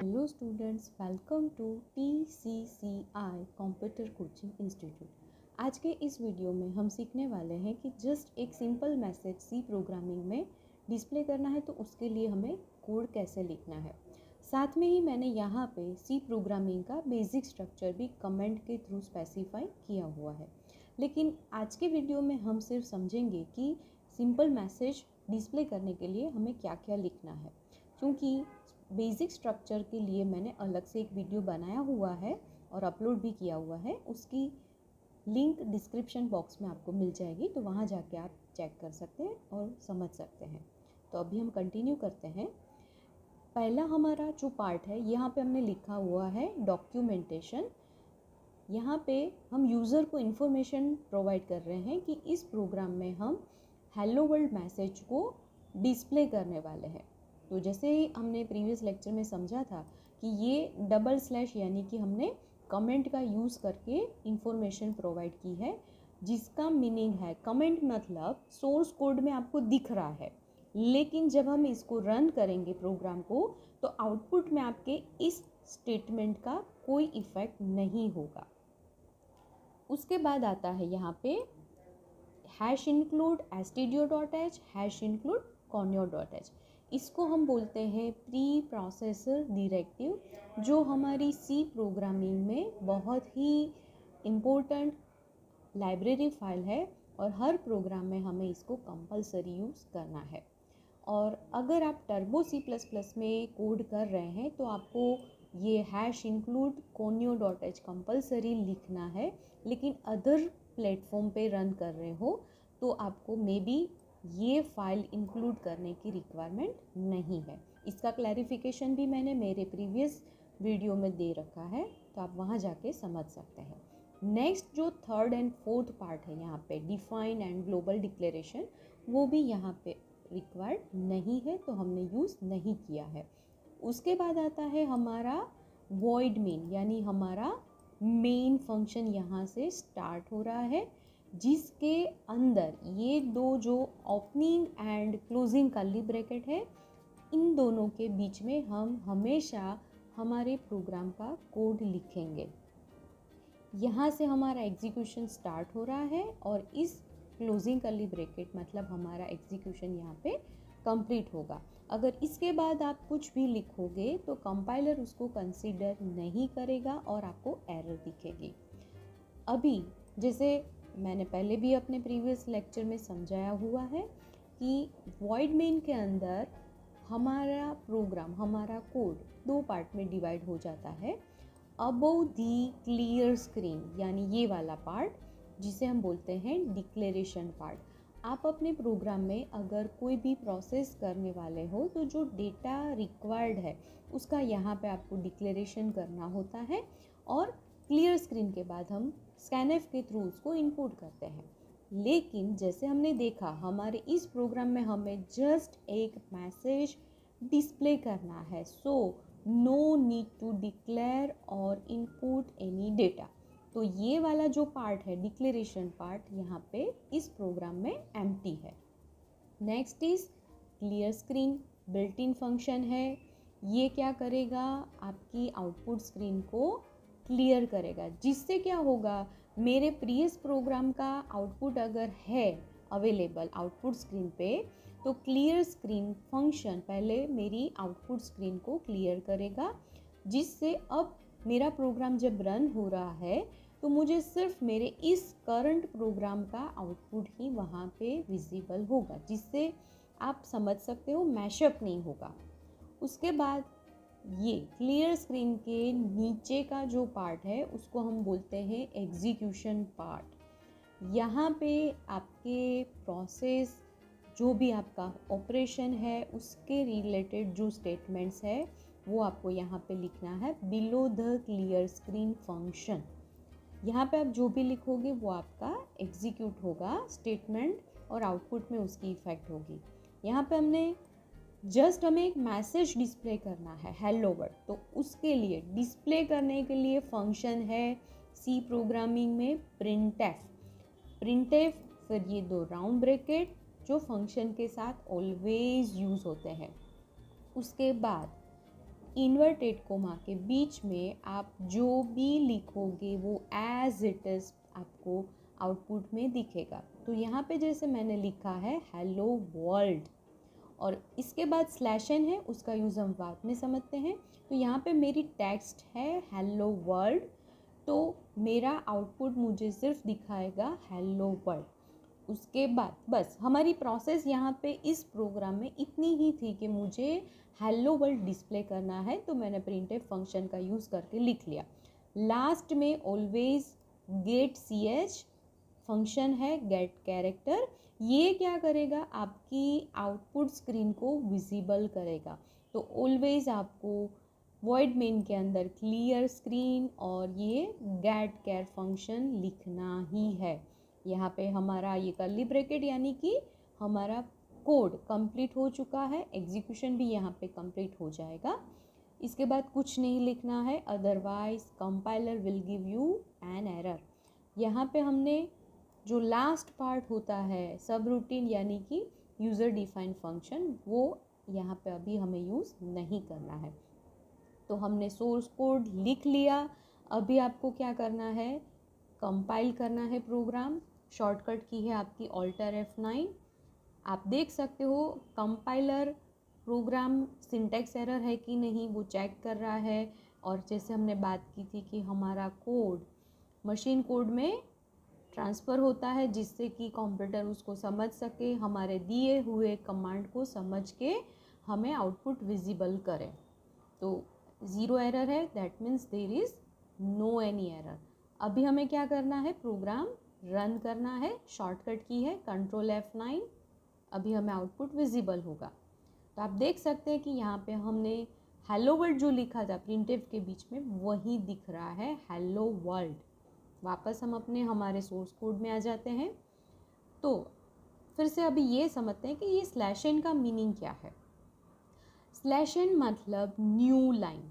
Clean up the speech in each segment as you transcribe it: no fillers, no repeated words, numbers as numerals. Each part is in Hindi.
Hello students, welcome to TCCI computer coaching institute. आज के इस वीडियो में हम सीखने वाले हैं कि जस्ट एक सिंपल मैसेज सी प्रोग्रामिंग में डिस्प्ले करना है तो उसके लिए हमें कोड कैसे लिखना है। साथ में ही मैंने यहाँ पे सी प्रोग्रामिंग का बेसिक स्ट्रक्चर भी कमेंट के थ्रू स्पेसिफाई किया हुआ है। लेकिन आज के वीडियो में हम सिर्फ समझेंगे कि सिंपल मैसेज डिस्प्ले करने के लिए हमें क्या क्या लिखना है, क्योंकि बेसिक स्ट्रक्चर के लिए मैंने अलग से एक वीडियो बनाया हुआ है और अपलोड भी किया हुआ है। उसकी लिंक डिस्क्रिप्शन बॉक्स में आपको मिल जाएगी, तो वहाँ जाके आप चेक कर सकते हैं और समझ सकते हैं। तो अभी हम कंटिन्यू करते हैं। पहला हमारा जो पार्ट है, यहाँ पे हमने लिखा हुआ है डॉक्यूमेंटेशन। यहाँ पे हम यूज़र को इन्फॉर्मेशन प्रोवाइड कर रहे हैं कि इस प्रोग्राम में हम हेलो वर्ल्ड मैसेज को डिस्प्ले करने वाले हैं। तो जैसे ही हमने प्रीवियस लेक्चर में समझा था कि ये डबल स्लैश यानी कि हमने कमेंट का यूज़ करके इंफॉर्मेशन प्रोवाइड की है, जिसका मीनिंग है कमेंट मतलब सोर्स कोड में आपको दिख रहा है, लेकिन जब हम इसको रन करेंगे प्रोग्राम को तो आउटपुट में आपके इस स्टेटमेंट का कोई इफ़ेक्ट नहीं होगा। उसके बाद आता है यहाँ पे hash include stdio.h hash include conio.h। इसको हम बोलते हैं प्री प्रोसेसर डायरेक्टिव, जो हमारी सी प्रोग्रामिंग में बहुत ही इम्पोर्टेंट लाइब्रेरी फाइल है और हर प्रोग्राम में हमें इसको कंपलसरी यूज़ करना है। और अगर आप टर्बो C++ में कोड कर रहे हैं तो आपको ये हैश इंक्लूड conio.h कंपलसरी लिखना है, लेकिन अदर प्लेटफॉर्म पे रन कर रहे हो तो आपको मे बी ये फाइल इंक्लूड करने की रिक्वायरमेंट नहीं है। इसका क्लैरिफिकेशन भी मैंने मेरे प्रीवियस वीडियो में दे रखा है, तो आप वहाँ जाके समझ सकते हैं। नेक्स्ट जो थर्ड एंड फोर्थ पार्ट है यहाँ पे डिफाइन एंड ग्लोबल डिक्लेरेशन, वो भी यहाँ पे रिक्वायर्ड नहीं है, तो हमने यूज़ नहीं किया है। उसके बाद आता है हमारा वॉइड मेन, यानी हमारा मेन फंक्शन यहाँ से स्टार्ट हो रहा है, जिसके अंदर ये दो जो opening and closing curly bracket है, इन दोनों के बीच में हम हमेशा हमारे प्रोग्राम का कोड लिखेंगे। यहाँ से हमारा एग्जीक्यूशन स्टार्ट हो रहा है और इस क्लोजिंग कर्ली ब्रैकेट मतलब हमारा एग्जीक्यूशन यहाँ पे कंप्लीट होगा। अगर इसके बाद आप कुछ भी लिखोगे तो कंपाइलर उसको कंसीडर नहीं करेगा और आपको एरर दिखेगी। अभी जैसे मैंने पहले भी अपने प्रीवियस लेक्चर में समझाया हुआ है कि वॉइड मेन के अंदर हमारा प्रोग्राम, हमारा कोड दो पार्ट में डिवाइड हो जाता है। अबव दी क्लियर स्क्रीन यानी ये वाला पार्ट, जिसे हम बोलते हैं डिक्लेरेशन पार्ट। आप अपने प्रोग्राम में अगर कोई भी प्रोसेस करने वाले हो तो जो डेटा रिक्वायर्ड है उसका यहाँ पे आपको डिक्लेरेशन करना होता है, और क्लियर स्क्रीन के बाद हम स्कैनएफ के थ्रू उसको इनपुट करते हैं। लेकिन जैसे हमने देखा हमारे इस प्रोग्राम में हमें जस्ट एक मैसेज डिस्प्ले करना है, so no need to declare और इनपुट एनी डेटा। तो ये वाला जो पार्ट है डिक्लेरेशन पार्ट, यहाँ पे इस प्रोग्राम में एम्प्टी है। Next is clear screen, built in function है। ये क्या करेगा, आपकी आउटपुट स्क्रीन को क्लियर करेगा, जिससे क्या होगा, मेरे प्रीवियस प्रोग्राम का आउटपुट अगर है अवेलेबल आउटपुट स्क्रीन पे तो क्लियर स्क्रीन फंक्शन पहले मेरी आउटपुट स्क्रीन को क्लियर करेगा, जिससे अब मेरा प्रोग्राम जब रन हो रहा है तो मुझे सिर्फ मेरे इस करंट प्रोग्राम का आउटपुट ही वहाँ पे विजिबल होगा, जिससे आप समझ सकते हो मैशअप नहीं होगा। उसके बाद ये क्लियर स्क्रीन के नीचे का जो पार्ट है उसको हम बोलते हैं एग्जीक्यूशन पार्ट। यहाँ पे आपके प्रोसेस जो भी आपका ऑपरेशन है उसके रिलेटेड जो स्टेटमेंट्स है वो आपको यहाँ पे लिखना है below the clear screen function. यहाँ पे आप जो भी लिखोगे वो आपका एग्जीक्यूट होगा स्टेटमेंट और आउटपुट में उसकी इफेक्ट होगी। यहाँ पे हमें एक मैसेज डिस्प्ले करना है हेलो वर्ल्ड, तो उसके लिए डिस्प्ले करने के लिए फंक्शन है सी प्रोग्रामिंग में प्रिंटएफ, फिर ये दो राउंड ब्रैकेट जो फंक्शन के साथ ऑलवेज यूज़ होते हैं। उसके बाद इन्वर्टेड कोमा के बीच में आप जो भी लिखोगे वो एज इट इज़ आपको आउटपुट में दिखेगा। तो यहाँ पे जैसे मैंने लिखा है हेलो वर्ल्ड, और इसके बाद स्लैश n है, उसका यूज़ हम बाद में समझते हैं। तो यहाँ पे मेरी टेक्स्ट है हेलो वर्ल्ड, तो मेरा आउटपुट मुझे सिर्फ दिखाएगा हेलो वर्ल्ड। उसके बाद बस हमारी प्रोसेस यहाँ पे इस प्रोग्राम में इतनी ही थी कि मुझे हेलो वर्ल्ड डिस्प्ले करना है, तो मैंने प्रिंटफ फंक्शन का यूज़ करके लिख लिया। लास्ट में ऑलवेज गेट ch फंक्शन है गेट कैरेक्टर, ये क्या करेगा, आपकी आउटपुट स्क्रीन को विजिबल करेगा। तो ऑलवेज आपको वॉइड मेन के अंदर क्लियर स्क्रीन और ये गेट कैर फंक्शन लिखना ही है। यहाँ पे हमारा ये कर्ली ब्रैकेट यानी कि हमारा कोड कंप्लीट हो चुका है, एग्जीक्यूशन भी यहाँ पे कंप्लीट हो जाएगा। इसके बाद कुछ नहीं लिखना है, otherwise compiler will give you an error. यहाँ पे हमने जो लास्ट पार्ट होता है सब रूटीन यानी कि यूज़र डिफाइंड फंक्शन, वो यहाँ पे अभी हमें यूज़ नहीं करना है। तो हमने सोर्स कोड लिख लिया। अभी आपको क्या करना है, कंपाइल करना है प्रोग्राम। शॉर्टकट की है आपकी ऑल्टर F9। आप देख सकते हो कंपाइलर प्रोग्राम सिंटैक्स एरर है कि नहीं वो चेक कर रहा है। और जैसे हमने बात की थी कि हमारा कोड मशीन कोड में ट्रांसफ़र होता है जिससे कि कंप्यूटर उसको समझ सके, हमारे दिए हुए कमांड को समझ के हमें आउटपुट विजिबल करे। तो 0 एरर है, that means there is no any error. अभी हमें क्या करना है, प्रोग्राम रन करना है। शॉर्टकट की है कंट्रोल F9। अभी हमें आउटपुट विजिबल होगा। तो आप देख सकते हैं कि यहाँ पे हमने हेलो वर्ल्ड जो लिखा था प्रिंटफ के बीच में वही दिख रहा है हेलो वर्ल्ड। वापस हम अपने हमारे सोर्स कोड में आ जाते हैं। तो फिर से अभी ये समझते हैं कि ये स्लैश n का मीनिंग क्या है। स्लैश n मतलब न्यू लाइन।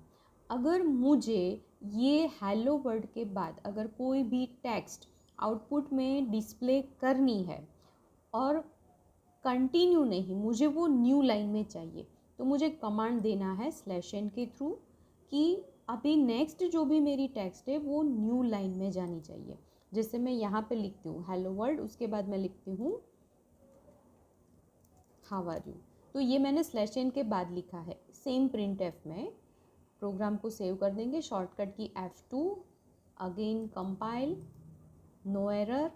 अगर मुझे ये हेलो वर्ल्ड के बाद अगर कोई भी टेक्स्ट आउटपुट में डिस्प्ले करनी है और कंटिन्यू नहीं, मुझे वो न्यू लाइन में चाहिए, तो मुझे कमांड देना है स्लैश n के थ्रू कि अभी नेक्स्ट जो भी मेरी टेक्स्ट है वो न्यू लाइन में जानी चाहिए। जैसे मैं यहाँ पे लिखती हूँ हेलो वर्ल्ड, उसके बाद मैं लिखती हूँ हाउ आर यू। तो ये मैंने स्लैश n के बाद लिखा है। सेम प्रिंटफ में प्रोग्राम को सेव कर देंगे। शॉर्टकट की F2, again compile, no error,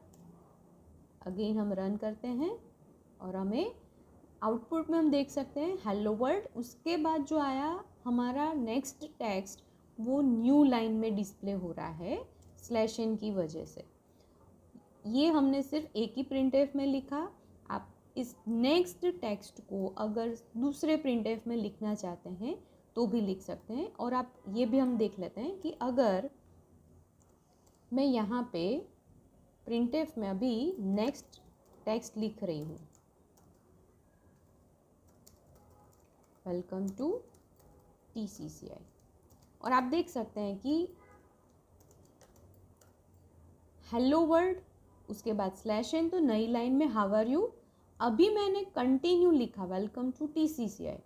again हम रन करते हैं और हमें आउटपुट में हम देख सकते हैं हेलो वर्ल्ड। उसके बाद जो आया हमारा नेक्स्ट टेक्स्ट वो न्यू लाइन में डिस्प्ले हो रहा है स्लैश n की वजह से। ये हमने सिर्फ एक ही प्रिंटफ में लिखा। आप इस नेक्स्ट टेक्स्ट को अगर दूसरे प्रिंटफ में लिखना चाहते हैं तो भी लिख सकते हैं। और आप ये भी हम देख लेते हैं कि अगर मैं यहाँ पे प्रिंटफ में अभी नेक्स्ट टेक्स्ट लिख रही हूँ, वेलकम टू TCCI, और आप देख सकते हैं कि हेलो वर्ल्ड उसके बाद स्लैश n, तो नई लाइन में हाउ आर यू। अभी मैंने कंटिन्यू लिखा वेलकम टू TCCI।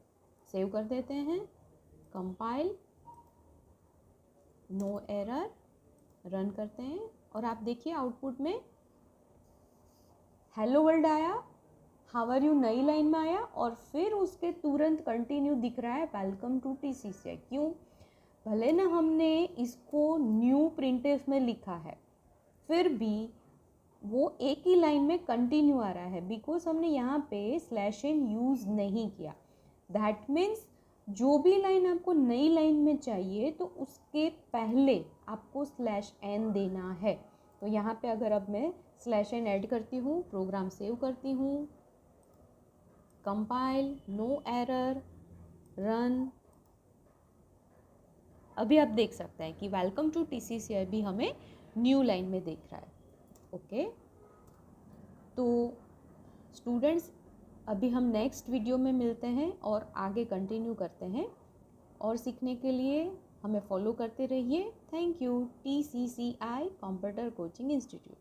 सेव कर देते हैं, कंपाइल, नो एरर, रन करते हैं और आप देखिए आउटपुट में हेलो वर्ल्ड आया, हाउ आर यू नई लाइन में आया और फिर उसके तुरंत कंटिन्यू दिख रहा है वेलकम टू TCCI। क्यों? भले ना हमने इसको न्यू प्रिंटफ में लिखा है फिर भी वो एक ही लाइन में कंटिन्यू आ रहा है, बिकॉज हमने यहाँ पे स्लैश n यूज़ नहीं किया। दैट मीन्स जो भी लाइन आपको नई लाइन में चाहिए तो उसके पहले आपको स्लैश n देना है। तो यहाँ पे अगर अब मैं स्लैश n ऐड करती हूँ, प्रोग्राम सेव करती हूँ, कंपाइल, नो एरर, रन, अभी आप देख सकते हैं कि वेलकम टू TCCI भी हमें न्यू लाइन में देख रहा है। ओके, तो स्टूडेंट्स अभी हम नेक्स्ट वीडियो में मिलते हैं और आगे कंटिन्यू करते हैं। और सीखने के लिए हमें फॉलो करते रहिए। Thank you. TCCI computer coaching institute.